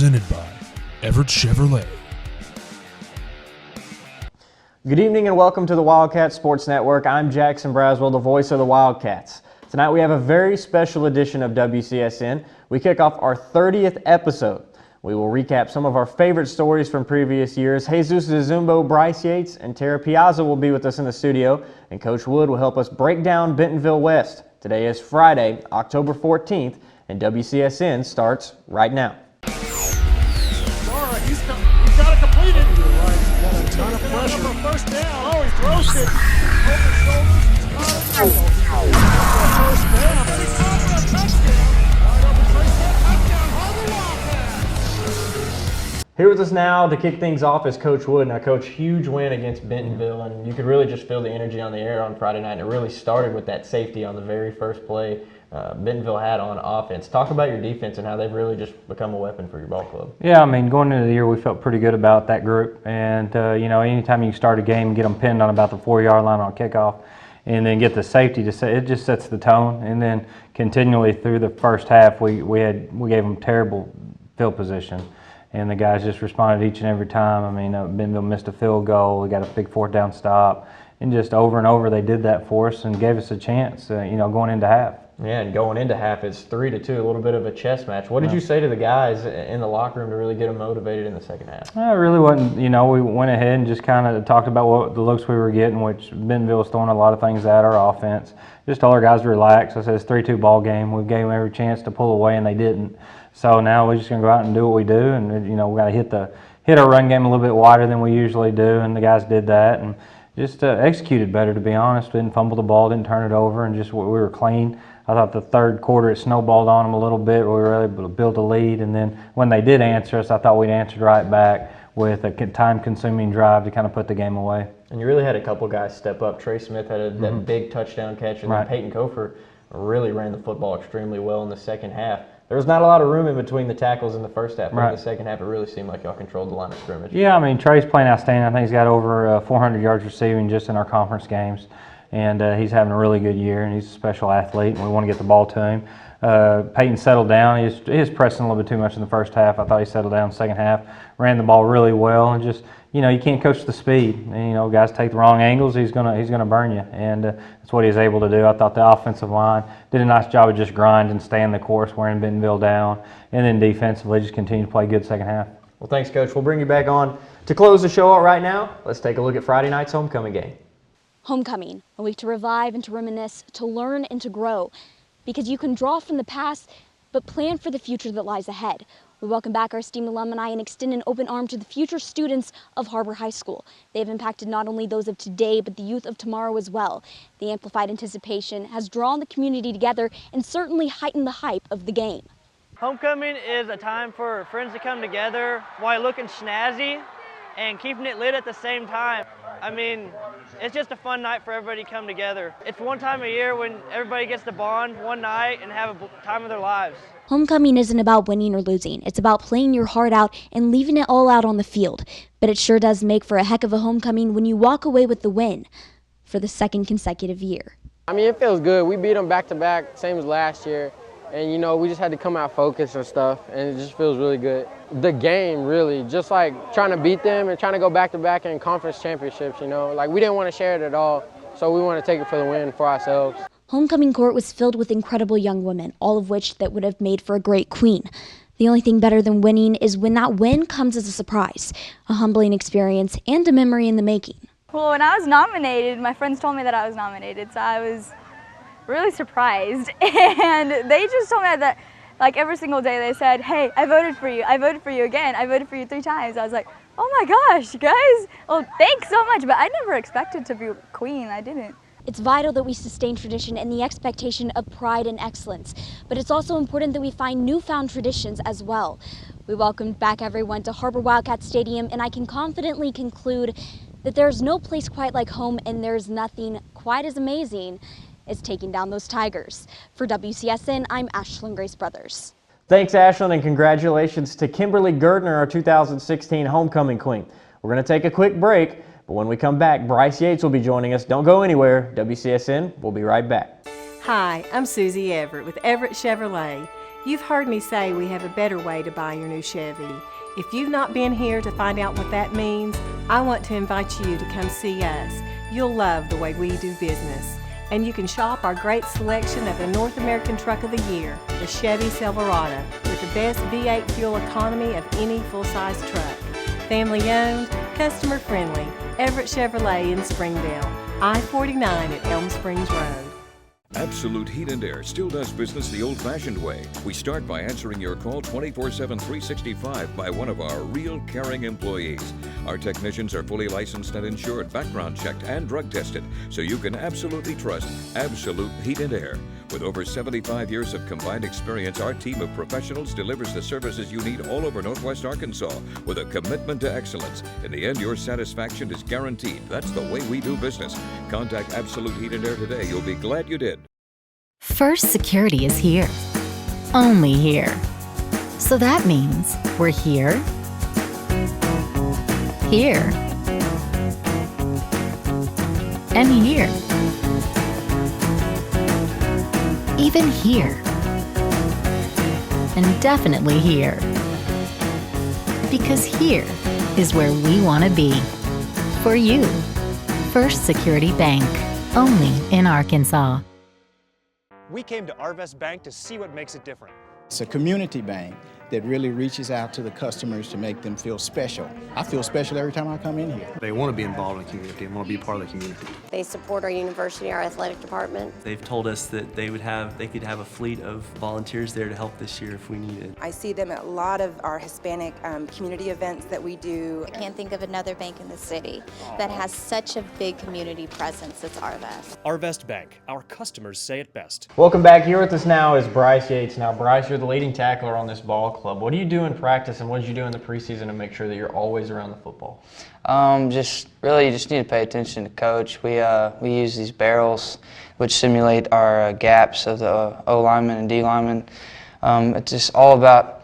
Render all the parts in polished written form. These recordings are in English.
presented by Everett Chevrolet. Good evening and welcome to the Wildcat Sports Network. I'm Jackson Braswell, the voice of the Wildcats. Tonight we have a very special edition of WCSN. We kick off our 30th episode. We will recap some of our favorite stories from previous years. Jesus Zizumbo, Bryce Yates, and Tara Piazza will be with us in the studio, and Coach Wood will help us break down Bentonville West. Today is Friday, October 14th, and WCSN starts right now. All right, he's got it completed. He's got a ton of pressure. For first down. Oh, he throws it over shoulders. First down. He's caught for a touchdown. Wide open Trace Smith. Touchdown. All the Wildcats. Here with us now to kick things off is Coach Wood. Now, Coach, huge win against Bentonville, and you could really just feel the energy on the air on Friday night. And it really started with that safety on the very first play Bentonville had on offense. Talk about your defense and how they've really just become a weapon for your ball club. Yeah, I mean, going into the year, we felt pretty good about that group. And, you know, anytime you start a game and get them pinned on about the 4-yard line on kickoff and then get the safety to say, it just sets the tone. And then continually through the first half, we gave them terrible field position. And the guys just responded each and every time. I mean, Bentonville missed a field goal. We got a big 4th down stop. And just over and over, they did that for us and gave us a chance, you know, going into half. Yeah, and going into half, it's 3-2, a little bit of a chess match. What did you say to the guys in the locker room to really get them motivated in the second half? It really wasn't, you know, we went ahead and just kind of talked about what the looks we were getting, which Bentonville was throwing a lot of things at our offense. Just told our guys to relax. I said it's a 3-2 ball game. We gave them every chance to pull away, and they didn't. So now we're just going to go out and do what we do, and, you know, we got to hit our run game a little bit wider than we usually do, and the guys did that. And just executed better, to be honest. Didn't fumble the ball, didn't turn it over, and just we were clean. I thought the third quarter it snowballed on them a little bit. We were able to build a lead, and then when they did answer us, I thought we'd answered right back with a time-consuming drive to kind of put the game away. And you really had a couple guys step up. Trey Smith had that big touchdown catch, and then Peyton Kofer really ran the football extremely well in the second half. There was not a lot of room in between the tackles in the first half, but in the second half it really seemed like y'all controlled the line of scrimmage. Yeah, I mean, Trey's playing outstanding. I think he's got over 400 yards receiving just in our conference games, and he's having a really good year, and he's a special athlete, and we want to get the ball to him. Peyton settled down. He was pressing a little bit too much in the first half. I thought he settled down in the second half, ran the ball really well, and just, you know, you can't coach the speed. And, you know, guys take the wrong angles, he's gonna burn you, and that's what he was able to do. I thought the offensive line did a nice job of just grinding, staying the course, wearing Bentonville down, and then defensively just continued to play good second half. Well, thanks, Coach. We'll bring you back on to close the show out right now. Let's take a look at Friday night's homecoming game. Homecoming, a week to revive and to reminisce, to learn and to grow. Because you can draw from the past, but plan for the future that lies ahead. We welcome back our esteemed alumni and extend an open arm to the future students of HAR-BER High School. They have impacted not only those of today, but the youth of tomorrow as well. The amplified anticipation has drawn the community together and certainly heightened the hype of the game. Homecoming is a time for friends to come together while looking snazzy and keeping it lit at the same time. I mean, it's just a fun night for everybody to come together. It's one time a year when everybody gets to bond one night and have a time of their lives. Homecoming isn't about winning or losing. It's about playing your heart out and leaving it all out on the field. But it sure does make for a heck of a homecoming when you walk away with the win for the 2nd consecutive year. I mean, it feels good. We beat them back-to-back, same as last year. And, you know, we just had to come out focused and stuff, and it just feels really good. The game, really, just like trying to beat them and trying to go back-to-back in conference championships, you know. Like, we didn't want to share it at all, so we want to take it for the win for ourselves. Homecoming court was filled with incredible young women, all of which that would have made for a great queen. The only thing better than winning is when that win comes as a surprise, a humbling experience, and a memory in the making. Well, when I was nominated, my friends told me that I was nominated, so I was really surprised. And they just told me that, like, every single day they said, hey, I voted for you again, I voted for you 3 times. I was like, oh my gosh, guys, well, thanks so much. But I never expected to be queen, I didn't. It's vital that we sustain tradition and the expectation of pride and excellence, but it's also important that we find newfound traditions as well. We welcomed back everyone to HAR-BER Wildcat Stadium, and I can confidently conclude that there's no place quite like home, and there's nothing quite as amazing as taking down those Tigers. For WCSN, I'm Ashlyn Grace Brothers. Thanks, Ashlyn, and congratulations to Kimberly Girdner, our 2016 homecoming queen. We're going to take a quick break, but when we come back, Bryce Yates will be joining us. Don't go anywhere. WCSN will be right back. Hi, I'm Susie Everett with Everett Chevrolet. You've heard me say we have a better way to buy your new Chevy. If you've not been here to find out what that means, I want to invite you to come see us. You'll love the way we do business. And you can shop our great selection of the North American Truck of the Year, the Chevy Silverado, with the best V8 fuel economy of any full-size truck. Family owned, customer friendly, Everett Chevrolet in Springdale, I-49 at Elm Springs Road. Absolute Heat and Air still does business the old-fashioned way. We start by answering your call 24/7, 365 by one of our real caring employees. Our technicians are fully licensed and insured, background checked, and drug tested, so you can absolutely trust Absolute Heat and Air. With over 75 years of combined experience, our team of professionals delivers the services you need all over Northwest Arkansas with a commitment to excellence. In the end, your satisfaction is guaranteed. That's the way we do business. Contact Absolute Heat and Air today. You'll be glad you did. First Security is here. Only here. So that means we're here, here, and here. Even here. And definitely here. Because here is where we want to be. For you. First Security Bank. Only in Arkansas. We came to Arvest Bank to see what makes it different. It's a community bank that really reaches out to the customers to make them feel special. I feel special every time I come in here. They want to be involved in the community and want to be part of the community. They support our university, our athletic department. They've told us that they could have a fleet of volunteers there to help this year if we needed. I see them at a lot of our Hispanic community events that we do. I can't think of another bank in the city that has such a big community presence as Arvest. Arvest Bank, our customers say it best. Welcome back. Here with us now is Bryce Yates. Now, Bryce, you're the leading tackler on this ball club. What do you do in practice and what did you do in the preseason to make sure that you're always around the football? Just need to pay attention to coach. We use these barrels which simulate our gaps of the O lineman and D lineman. It's just all about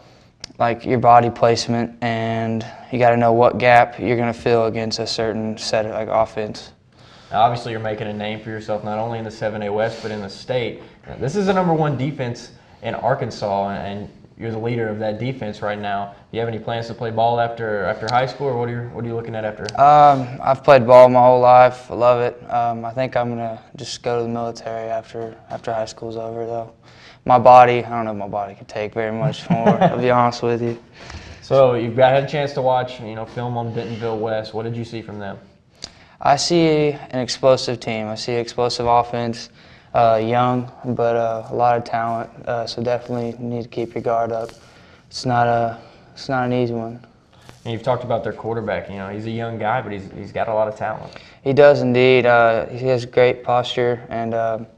like your body placement, and you got to know what gap you're going to fill against a certain set of like offense. Now, obviously, you're making a name for yourself not only in the 7A West but in the state. This is the #1 defense in Arkansas, and you're the leader of that defense right now. Do you have any plans to play ball after high school, or what are you looking at after? I've played ball my whole life. I love it. I think I'm gonna just go to the military after high school's over, though. My body, I don't know if my body can take very much more. I'll be honest with you. So you've had a chance to watch, film on Bentonville West. What did you see from them? I see an explosive team. I see explosive offense. Young, but a lot of talent, so definitely need to keep your guard up. It's not an easy one. And you've talked about their quarterback. He's a young guy, but he's got a lot of talent. He does indeed. He has great posture and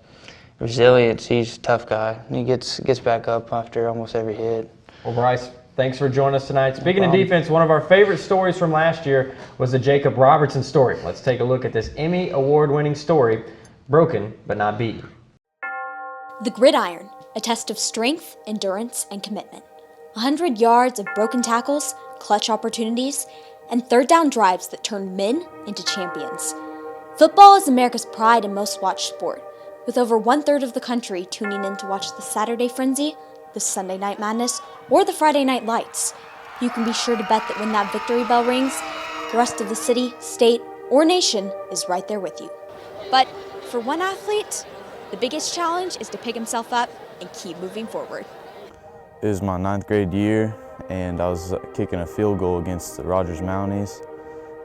resilience. He's a tough guy. He gets back up after almost every hit. Well, Bryce, thanks for joining us tonight. Speaking of defense, one of our favorite stories from last year was the Jacob Robertson story. Let's take a look at this Emmy award-winning story. Broken, but not beaten. The gridiron, a test of strength, endurance, and commitment. 100 yards of broken tackles, clutch opportunities, and third down drives that turned men into champions. Football is America's pride and most watched sport, with over 1/3 of the country tuning in to watch the Saturday Frenzy, the Sunday Night Madness, or the Friday Night Lights. You can be sure to bet that when that victory bell rings, the rest of the city, state, or nation is right there with you. But for one athlete, the biggest challenge is to pick himself up and keep moving forward. It was my 9th grade year, and I was kicking a field goal against the Rogers Mounties.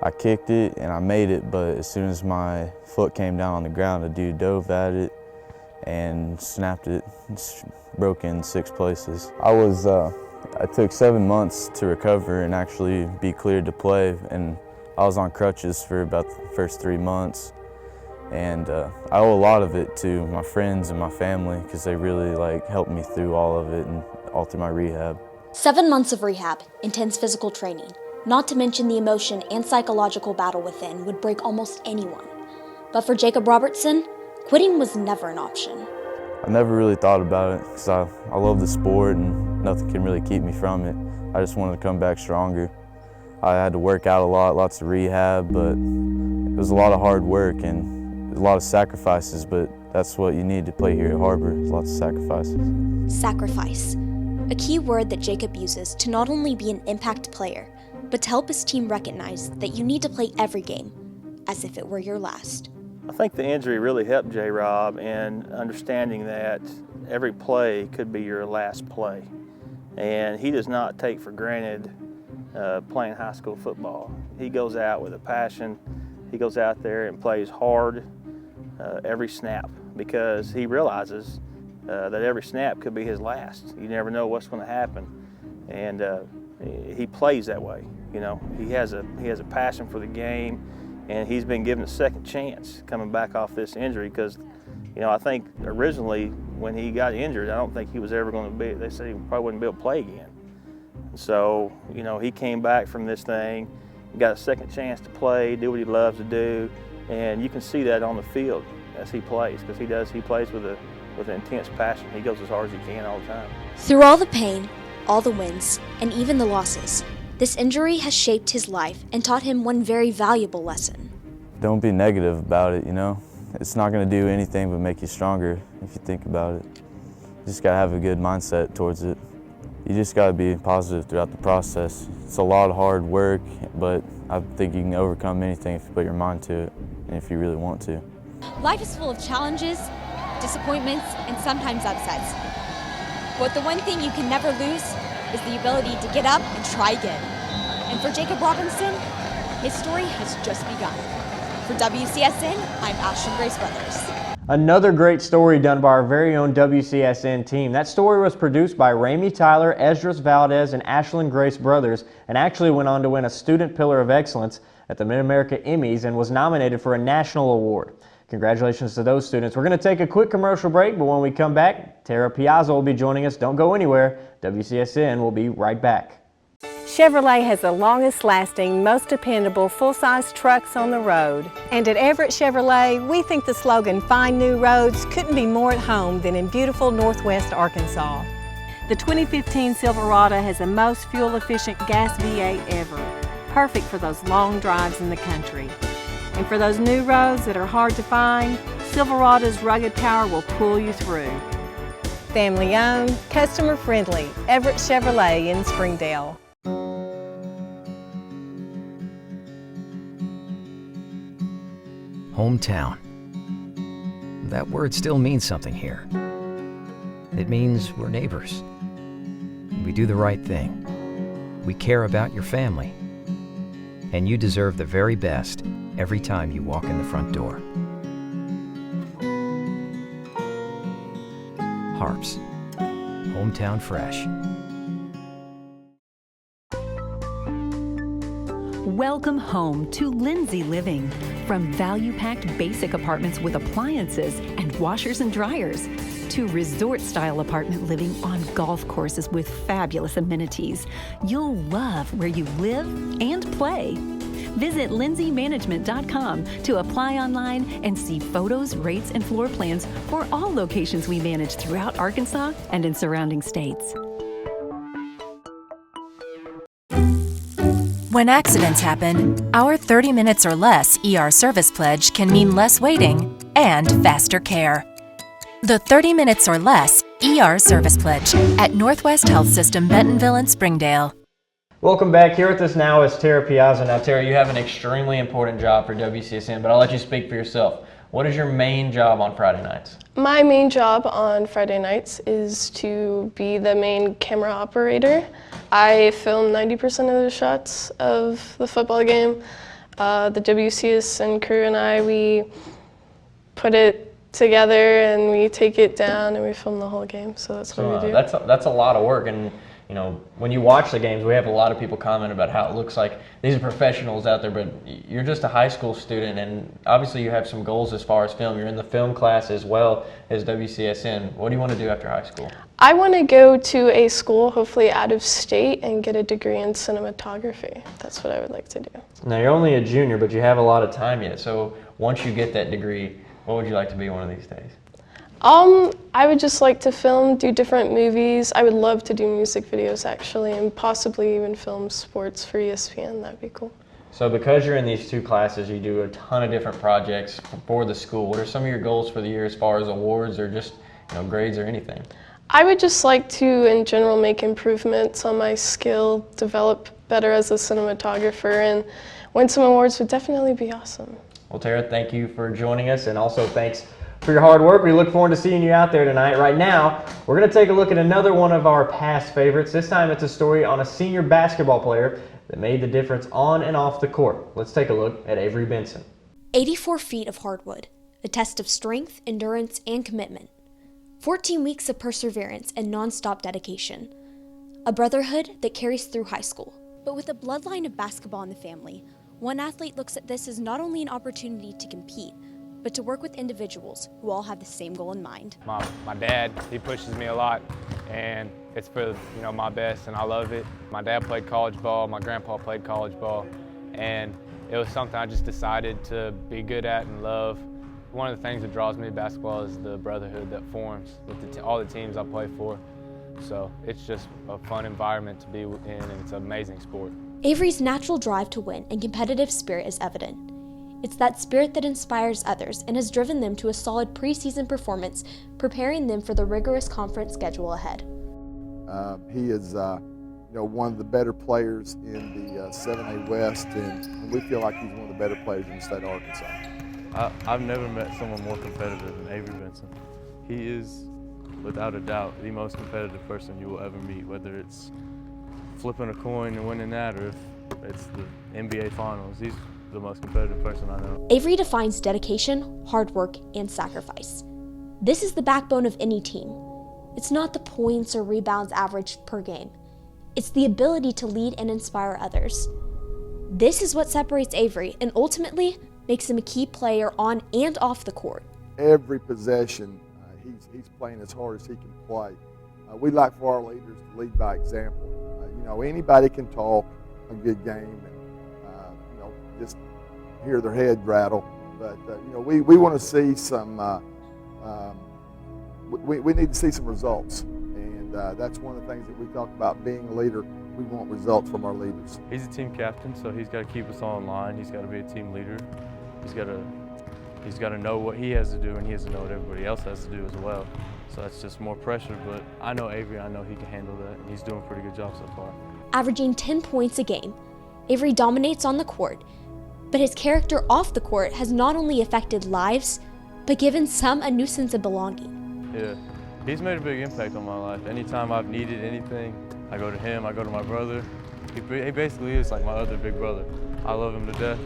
I kicked it and I made it, but as soon as my foot came down on the ground, a dude dove at it and snapped it. It's broken 6 places. I took 7 months to recover and actually be cleared to play, and I was on crutches for about the first 3 months. And I owe a lot of it to my friends and my family because they really helped me through all of it and all through my rehab. 7 months of rehab, intense physical training, not to mention the emotion and psychological battle within would break almost anyone. But for Jacob Robertson, quitting was never an option. I never really thought about it because I love the sport and nothing can really keep me from it. I just wanted to come back stronger. I had to work out a lot, lots of rehab, but it was a lot of hard work and a lot of sacrifices, but that's what you need to play here at HAR-BER, lots of sacrifices. Sacrifice. a key word that Jacob uses to not only be an impact player, but to help his team recognize that you need to play every game as if it were your last. I think the injury really helped J-Rob in understanding that every play could be your last play. And he does not take for granted playing high school football. He goes out with a passion. He goes out there and plays hard every snap because he realizes that every snap could be his last. You never know what's going to happen. And he plays that way. You know, he has a passion for the game, and he's been given a second chance coming back off this injury because, you know, I think originally when he got injured, I don't think he was ever going to be, they said he probably wouldn't be able to play again. So, you know, he came back from this thing, got a second chance to play, do what he loves to do, and you can see that on the field as he plays, because he plays with an intense passion. He goes as hard as he can all the time. Through all the pain, all the wins, and even the losses, this injury has shaped his life and taught him one very valuable lesson. Don't be negative about it, you know? It's not going to do anything but make you stronger if you think about it. You just got to have a good mindset towards it. You just got to be positive throughout the process. It's a lot of hard work, but I think you can overcome anything if you put your mind to it and if you really want to. Life is full of challenges, disappointments, and sometimes upsets. But the one thing you can never lose is the ability to get up and try again. And for Jacob Robinson, his story has just begun. For WCSN, I'm Ashton Grace Brothers. Another great story done by our very own WCSN team. That story was produced by Ramey Tyler, Esdras Valdez, and Ashlyn Grace Brothers, and actually went on to win a Student Pillar of Excellence at the Mid-America Emmys and was nominated for a national award. Congratulations to those students. We're going to take a quick commercial break, but when we come back, Tara Piazza will be joining us. Don't go anywhere. WCSN will be right back. Chevrolet has the longest lasting, most dependable full-size trucks on the road. And at Everett Chevrolet, we think the slogan, "Find New Roads," couldn't be more at home than in beautiful Northwest Arkansas. The 2015 Silverado has the most fuel-efficient gas V8 ever, perfect for those long drives in the country. And for those new roads that are hard to find, Silverado's rugged power will pull you through. Family owned, customer friendly, Everett Chevrolet in Springdale. Hometown. That word still means something here. It means we're neighbors. We do the right thing. We care about your family. And you deserve the very best every time you walk in the front door. HARPS. Hometown Fresh. Welcome home to Lindsay Living. From value-packed basic apartments with appliances and washers and dryers to resort-style apartment living on golf courses with fabulous amenities, you'll love where you live and play. Visit lindsaymanagement.com to apply online and see photos, rates, and floor plans for all locations we manage throughout Arkansas and in surrounding states. When accidents happen, our 30 minutes or less ER service pledge can mean less waiting and faster care. The 30 minutes or less ER service pledge at Northwest Health System Bentonville and Springdale. Welcome back. Here with us now is Tara Piazza. Now, Tara, you have an extremely important job for WCSN, but I'll let you speak for yourself. What is your main job on Friday nights? My main job on Friday nights is to be the main camera operator. I film 90% of the shots of the football game. The WCSN crew and I, we put it together and we take it down and we film the whole game. So that's what we do. That's a lot of work. And you know, when you watch the games, we have a lot of people comment about how it looks like these are professionals out there, but you're just a high school student, and obviously you have some goals as far as film. You're in the film class as well as WCSN. What do you want to do after high school? I want to go to a school, hopefully out of state, and get a degree in cinematography. That's what I would like to do. Now, you're only a junior, but you have a lot of time yet. So once you get that degree, what would you like to be one of these days? I would just like to film, do different movies. I would love to do music videos actually, and possibly even film sports for ESPN. That'd be cool. So because you're in these two classes, you do a ton of different projects for the school. What are some of your goals for the year as far as awards or just grades or anything? I would just like to, in general, make improvements on my skill, develop better as a cinematographer, and win some awards would definitely be awesome. Well, Tara, thank you for joining us, and also thanks for your hard work. We look forward to seeing you out there tonight. Right now, we're going to take a look at another one of our past favorites. This time it's a story on a senior basketball player that made the difference on and off the court. Let's take a look at Avery Benson. 84 feet of hardwood, a test of strength, endurance, and commitment. 14 weeks of perseverance and non-stop dedication. A brotherhood that carries through high school. But with a bloodline of basketball in the family, one athlete looks at this as not only an opportunity to compete, but to work with individuals who all have the same goal in mind. My dad, he pushes me a lot, and it's for my best, and I love it. My dad played college ball, my grandpa played college ball, and it was something I just decided to be good at and love. One of the things that draws me to basketball is the brotherhood that forms with all the teams I play for. So it's just a fun environment to be in, and it's an amazing sport. Avery's natural drive to win and competitive spirit is evident. It's that spirit that inspires others and has driven them to a solid preseason performance, preparing them for the rigorous conference schedule ahead. He is one of the better players in the 7A West, and we feel like he's one of the better players in the state of Arkansas. I've never met someone more competitive than Avery Benson. He is, without a doubt, the most competitive person you will ever meet, whether it's flipping a coin and winning that or if it's the NBA Finals. He's the most competitive person I know. Avery defines dedication, hard work, and sacrifice. This is the backbone of any team. It's not the points or rebounds averaged per game. It's the ability to lead and inspire others. This is what separates Avery and ultimately makes him a key player on and off the court. Every possession, he's playing as hard as he can play. We like for our leaders to lead by example. Anybody can talk a good game and just hear their head rattle, but we want to see some. We need to see some results, and that's one of the things that we talk about being a leader. We want results from our leaders. He's a team captain, so he's got to keep us all in line. He's got to be a team leader. He's got to know what he has to do, and he has to know what everybody else has to do as well. So that's just more pressure, but I know Avery, I know he can handle that, and he's doing a pretty good job so far. Averaging 10 points a game, Avery dominates on the court, but his character off the court has not only affected lives, but given some a new sense of belonging. Yeah, he's made a big impact on my life. Anytime I've needed anything, I go to him, I go to my brother. He basically is like my other big brother. I love him to death.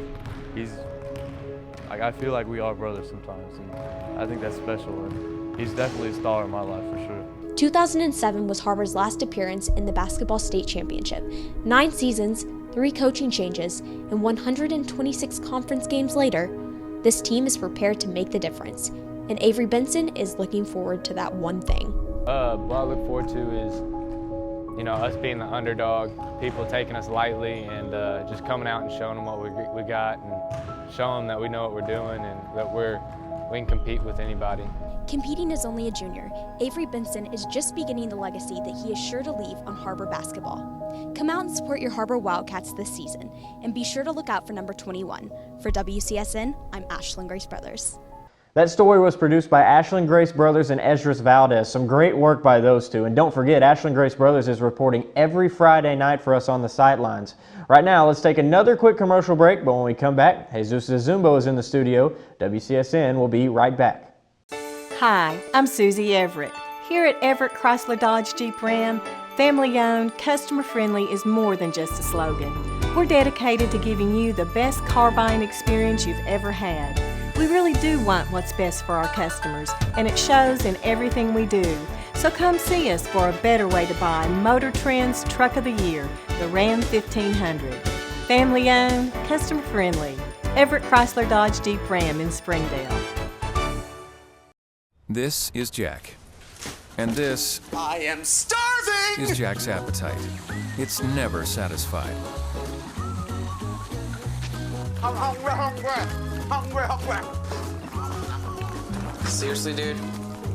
I feel like we are brothers sometimes, and I think that's special, and he's definitely a star in my life for sure. 2007 was HAR-BER's last appearance in the basketball state championship. 9 seasons, 3 coaching changes, and 126 conference games later, this team is prepared to make the difference, and Avery Benson is looking forward to that one thing. What I look forward to is us being the underdog, people taking us lightly, and just coming out and showing them what we got, and showing them that we know what we're doing and that we can compete with anybody. Competing as only a junior, Avery Benson is just beginning the legacy that he is sure to leave on HAR-BER basketball. Come out and support your HAR-BER Wildcats this season, and be sure to look out for number 21. For WCSN, I'm Ashlyn Grace Brothers. That story was produced by Ashlyn Grace Brothers and Esdras Valdez. Some great work by those two. And don't forget, Ashlyn Grace Brothers is reporting every Friday night for us on the sidelines. Right now, let's take another quick commercial break, but when we come back, Jesus Zizumbo is in the studio. WCSN will be right back. Hi, I'm Susie Everett. Here at Everett Chrysler Dodge Jeep Ram, family-owned, customer-friendly is more than just a slogan. We're dedicated to giving you the best car buying experience you've ever had. We really do want what's best for our customers, and it shows in everything we do. So come see us for a better way to buy Motor Trend's Truck of the Year, the Ram 1500. Family-owned, customer-friendly, Everett Chrysler Dodge Jeep Ram in Springdale. This is Jack. And this I am starving! is Jack's appetite. It's never satisfied. I'm hungry. Seriously, dude?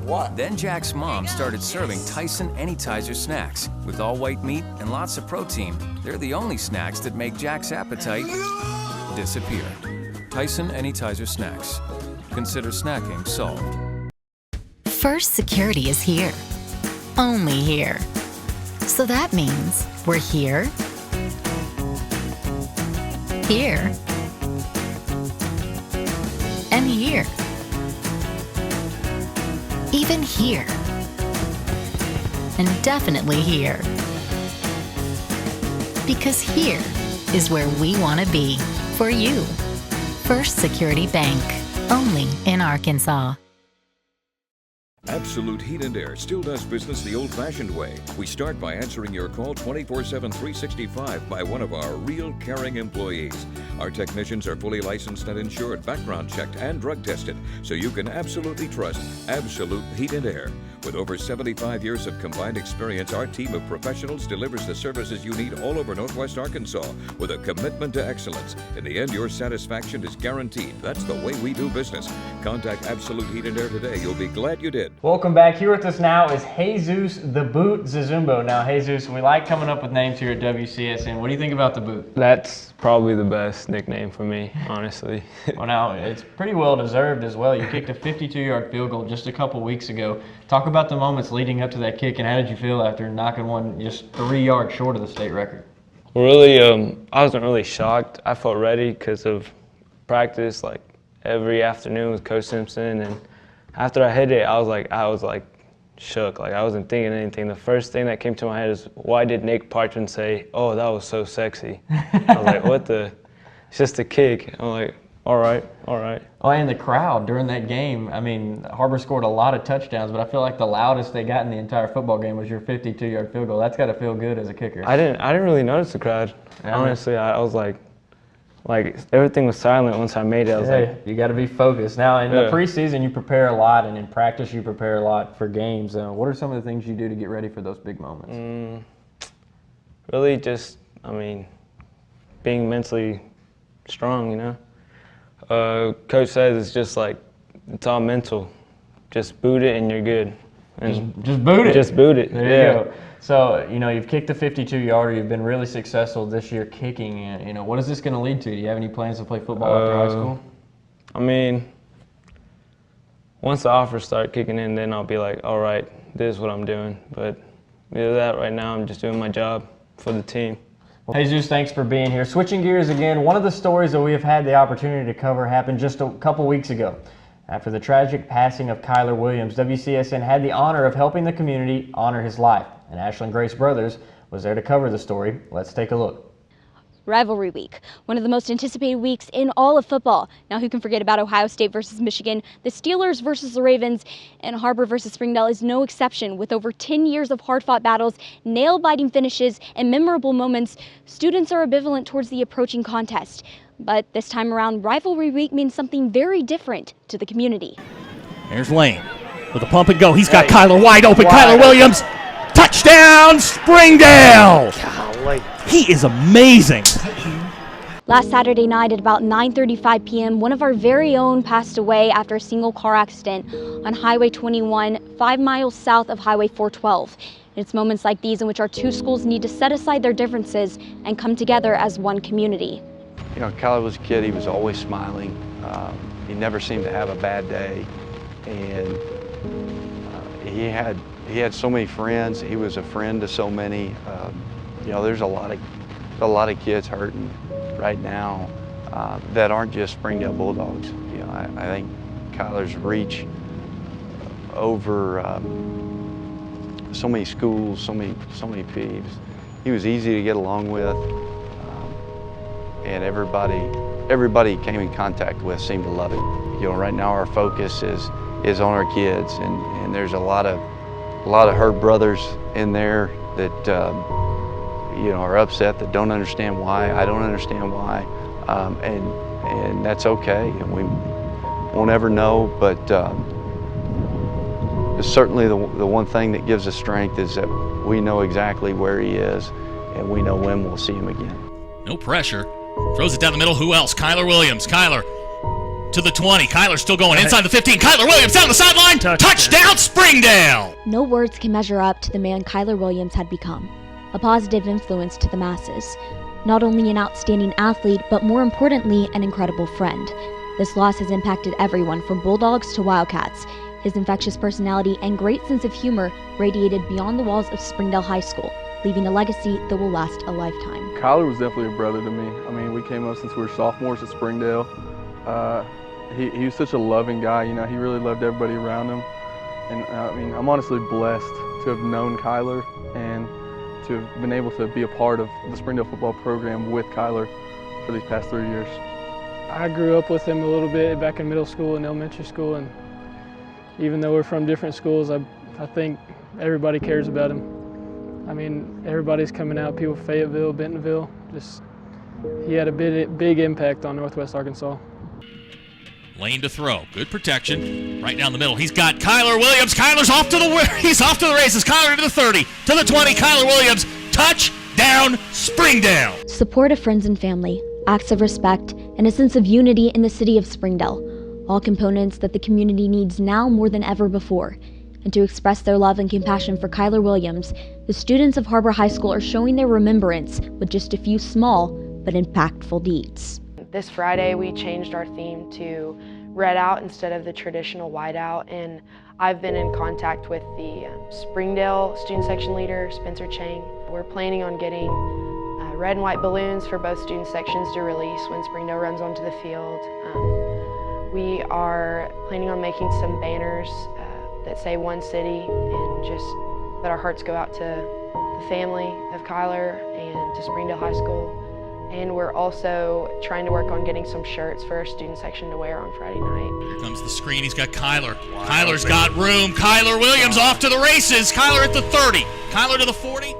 What? Then Jack's mom started serving Tyson Anytizer snacks. With all white meat and lots of protein, they're the only snacks that make Jack's appetite disappear. Tyson Anytizer snacks. Consider snacking solved. First Security is here. only here. So that means we're here, here, and here. Even here. And definitely here. Because here is where we want to be for you. First Security Bank, only in Arkansas. Absolute Heat and Air still does business the old-fashioned way. We start by answering your call 24/7, 365 by one of our real caring employees. Our technicians are fully licensed and insured, background checked, and drug tested, so you can absolutely trust Absolute Heat and Air. With over 75 years of combined experience, our team of professionals delivers the services you need all over Northwest Arkansas with a commitment to excellence. In the end, your satisfaction is guaranteed. That's the way we do business. Contact Absolute Heat and Air today. You'll be glad you did. Welcome back. Here with us now is Jesus the Boot Zizumbo. Now, Jesus, we like coming up with names here at WCSN. What do you think about the Boot? That's probably the best nickname for me, honestly. Well, now, it's pretty well deserved as well. You kicked a 52-yard field goal just a couple weeks ago. Talk about the moments leading up to that kick, and how did you feel after knocking one just 3 yards short of the state record? Well, really, I wasn't really shocked. I felt ready because of practice, like every afternoon with Coach Simpson, and after I hit it, I was like shook. Like I wasn't thinking anything. The first thing that came to my head is, why did Nick Parchman say, "Oh, that was so sexy"? I was like, what the? It's just a kick. I'm like, all right, all right. Oh, and the crowd during that game, I mean, HAR-BER scored a lot of touchdowns, but I feel like the loudest they got in the entire football game was your 52-yard field goal. That's got to feel good as a kicker. I didn't really notice the crowd. Yeah, honestly, I was like everything was silent once I made it. I was like, you got to be focused. Now, in the preseason, you prepare a lot, and in practice, you prepare a lot for games. What are some of the things you do to get ready for those big moments? Really just, I mean, being mentally strong, you know. Coach says it's just like, it's all mental. Just boot it and you're good. And just boot it. Just boot it. There you go. So, you know, you've kicked the 52-yarder. You've been really successful this year kicking. You know, what is this going to lead to? Do you have any plans to play football after high school? I mean, once the offers start kicking in, then I'll be like, all right, this is what I'm doing. But either that, right now, I'm just doing my job for the team. Well, Jesus, thanks for being here. Switching gears again, one of the stories that we have had the opportunity to cover happened just a couple weeks ago. After the tragic passing of Kyler Williams, WCSN had the honor of helping the community honor his life. And Ashlyn Grace Brothers was there to cover the story. Let's take a look. Rivalry week, one of the most anticipated weeks in all of football. Now, who can forget about Ohio State versus Michigan, the Steelers versus the Ravens, and HAR-BER versus Springdale is no exception. With over 10 years of hard-fought battles, nail-biting finishes, and memorable moments, students are ambivalent towards the approaching contest. But this time around, rivalry week means something very different to the community. Here's Lane with a pump and go. He's got Kyler wide open. Kyler Williams, touchdown, Springdale! Golly. He is amazing. Last Saturday night at about 9:35 p.m., one of our very own passed away after a single car accident on Highway 21, 5 miles south of Highway 412. It's moments like these in which our two schools need to set aside their differences and come together as one community. You know, Kyler was a kid, he was always smiling. He never seemed to have a bad day. And he had so many friends. He was a friend to so many. You know, there's a lot of kids hurting right now that aren't just Springdale Bulldogs. You know, I think Kyler's reach over so many schools, so many peeps. He was easy to get along with, and everybody he came in contact with seemed to love it. You know, right now our focus is on our kids, and there's a lot of hurt brothers in there that you know, are upset, that don't understand why. I don't understand why, and that's okay, and we won't ever know. But certainly the one thing that gives us strength is that we know exactly where he is, and we know when we'll see him again. No pressure. Throws it down the middle. Who else? Kyler Williams. Kyler to the 20. Kyler still going inside the 15. Kyler Williams down the sideline. Touchdown, Springdale! No words can measure up to the man Kyler Williams had become. A positive influence to the masses. Not only an outstanding athlete, but more importantly, an incredible friend. This loss has impacted everyone from Bulldogs to Wildcats. His infectious personality and great sense of humor radiated beyond the walls of Springdale High School, leaving a legacy that will last a lifetime. Kyler was definitely a brother to me. I mean, we came up since we were sophomores at Springdale. He was such a loving guy, you know, he really loved everybody around him. And I mean, I'm honestly blessed to have known Kyler and to have been able to be a part of the Springdale football program with Kyler for these past 3 years. I grew up with him a little bit back in middle school and elementary school, and even though we're from different schools, I think everybody cares about him. I mean, everybody's coming out, people from Fayetteville, Bentonville, he had a big impact on Northwest Arkansas. Lane to throw, good protection, right down the middle. He's got Kyler Williams. Kyler's off to the races. Kyler to the 30, to the 20. Kyler Williams, touchdown, Springdale. Support of friends and family, acts of respect, and a sense of unity in the city of Springdale, all components that the community needs now more than ever before. And to express their love and compassion for Kyler Williams, the students of HAR-BER High School are showing their remembrance with just a few small but impactful deeds. This Friday we changed our theme to red out instead of the traditional white out, and I've been in contact with the Springdale student section leader, Spencer Chang. We're planning on getting red and white balloons for both student sections to release when Springdale runs onto the field. We are planning on making some banners that say One City, and just let our hearts go out to the family of Kyler and to Springdale High School. And we're also trying to work on getting some shirts for our student section to wear on Friday night. Here comes the screen. He's got Kyler. Kyler's got room. Kyler Williams off to the races. Kyler at the 30. Kyler to the 40.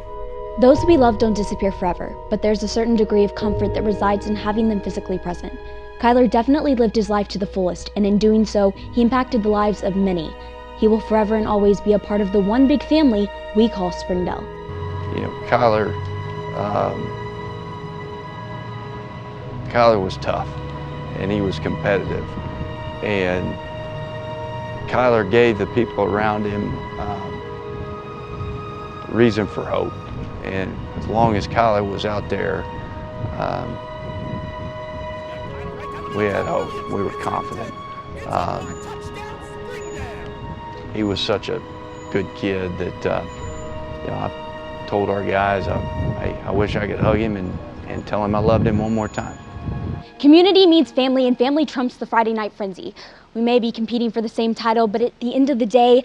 Those we love don't disappear forever, but there's a certain degree of comfort that resides in having them physically present. Kyler definitely lived his life to the fullest, and in doing so, he impacted the lives of many. He will forever and always be a part of the one big family we call Springdale. You know, Kyler was tough, and he was competitive, and Kyler gave the people around him reason for hope. And as long as Kyler was out there, we had hope. We were confident. He was such a good kid that you know, I told our guys, I wish I could hug him and tell him I loved him one more time. Community meets family, and family trumps the Friday night frenzy. We may be competing for the same title, but at the end of the day,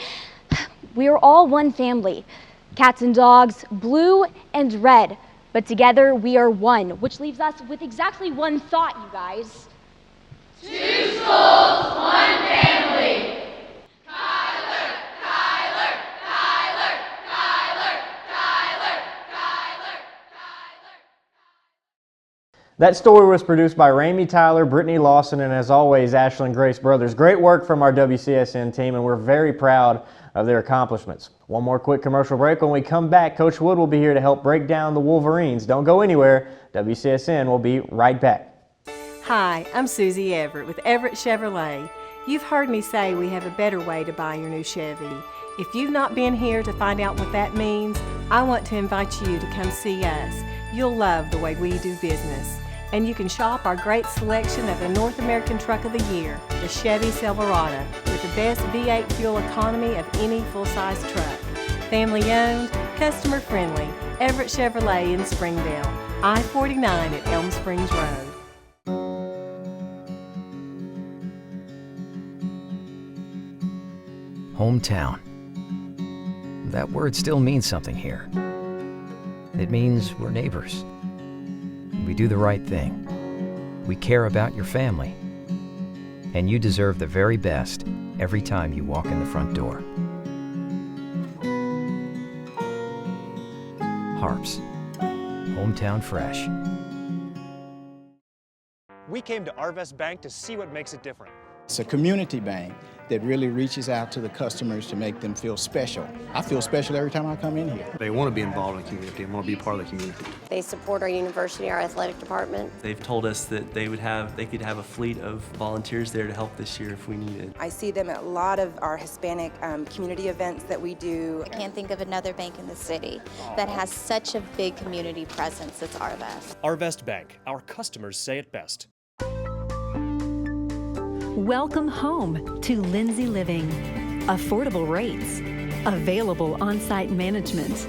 we are all one family. Cats and dogs, blue and red, but together we are one, which leaves us with exactly one thought, you guys. 2 schools, 1 family. Kyler, Kyler, Kyler, Kyler, Kyler, Kyler, Kyler. That story was produced by Ramey Tyler, Brittany Lawson, and as always, Ashlyn Grace Brothers. Great work from our WCSN team, and we're very proud of their accomplishments. One more quick commercial break. When we come back, Coach Wood will be here to help break down the Wolverines. Don't go anywhere. WCSN will be right back. Hi, I'm Susie Everett with Everett Chevrolet. You've heard me say we have a better way to buy your new Chevy. If you've not been here to find out what that means, I want to invite you to come see us. You'll love the way we do business. And you can shop our great selection of the North American Truck of the Year, the Chevy Silverado, with the best V8 fuel economy of any full-size truck. Family owned, customer friendly, Everett Chevrolet in Springdale, I-49 at Elm Springs Road. Hometown. That word still means something here. It means we're neighbors. We do the right thing. We care about your family. And you deserve the very best every time you walk in the front door. HARPS. Hometown Fresh. We came to Arvest Bank to see what makes it different. It's a community bank that really reaches out to the customers to make them feel special. I feel special every time I come in here. They want to be involved in the community and want to be part of the community. They support our university, our athletic department. They've told us that they could have a fleet of volunteers there to help this year if we needed. I see them at a lot of our Hispanic community events that we do. I can't think of another bank in the city that has such a big community presence as Arvest. Arvest Bank, our customers say it best. Welcome home to Lindsay Living. affordable rates, available on-site management,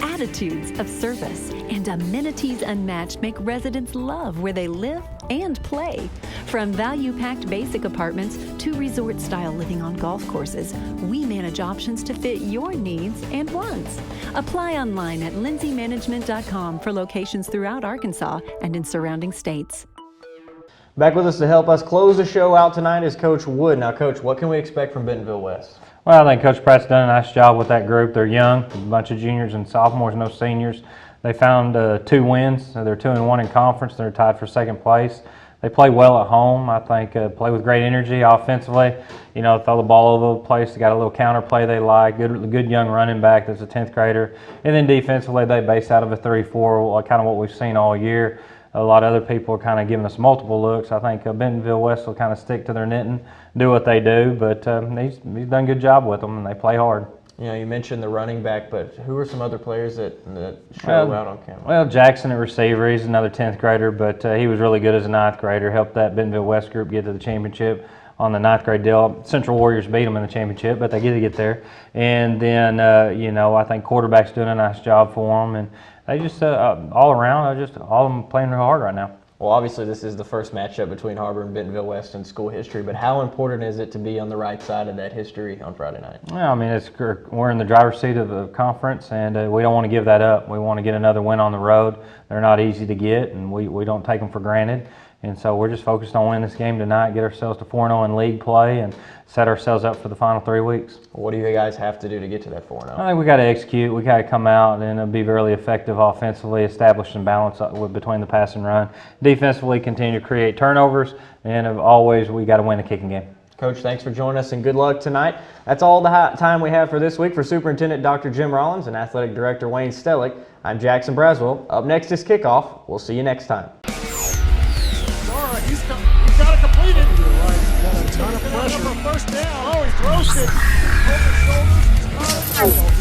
attitudes of service, and amenities unmatched make residents love where they live and play. From value-packed basic apartments to resort-style living on golf courses, we manage options to fit your needs and wants. Apply online at lindsaymanagement.com for locations throughout Arkansas and in surrounding states. Back with us to help us close the show out tonight is Coach Wood. Now, Coach, what can we expect from Bentonville West? Well, I think Coach Pratt's done a nice job with that group. They're young, a bunch of juniors and sophomores, no seniors. They found 2 wins. They're 2-1 in conference. They're tied for second place. They play well at home. I think play with great energy offensively. You know, throw the ball all over the place. They got a little counter play they like. Good young running back that's a 10th grader. And then defensively, they base out of a 3-4, kind of what we've seen all year. A lot of other people are kind of giving us multiple looks. I think Bentonville West will kind of stick to their knitting, do what they do, but he's done a good job with them, and they play hard. You know, you mentioned the running back, but who are some other players that show out on camera? Well, Jackson at receiver, he's another 10th grader, but he was really good as a 9th grader, helped that Bentonville West group get to the championship on the 9th grade deal. Central Warriors beat them in the championship, but they get there. And then, you know, I think quarterback's doing a nice job for them, and they just, all around, all of them playing real hard right now. Well, obviously this is the first matchup between HAR-BER and Bentonville West in school history, but how important is it to be on the right side of that history on Friday night? Well, I mean, we're in the driver's seat of the conference, and we don't want to give that up. We want to get another win on the road. They're not easy to get, and we don't take them for granted. And so we're just focused on winning this game tonight, get ourselves to 4-0 in league play, and set ourselves up for the final 3 weeks. What do you guys have to do to get to that 4-0? I think we got to execute. We got to come out and be really effective offensively, establish some balance between the pass and run. Defensively, continue to create turnovers, and always we got to win the kicking game. Coach, thanks for joining us, and good luck tonight. That's all the time we have for this week. For Superintendent Dr. Jim Rollins and Athletic Director Wayne Stellick, I'm Jackson Braswell. Up next is Kickoff. We'll see you next time. He's got to complete it. Got a ton of pressure. First down. Oh, he throws it over his shoulders.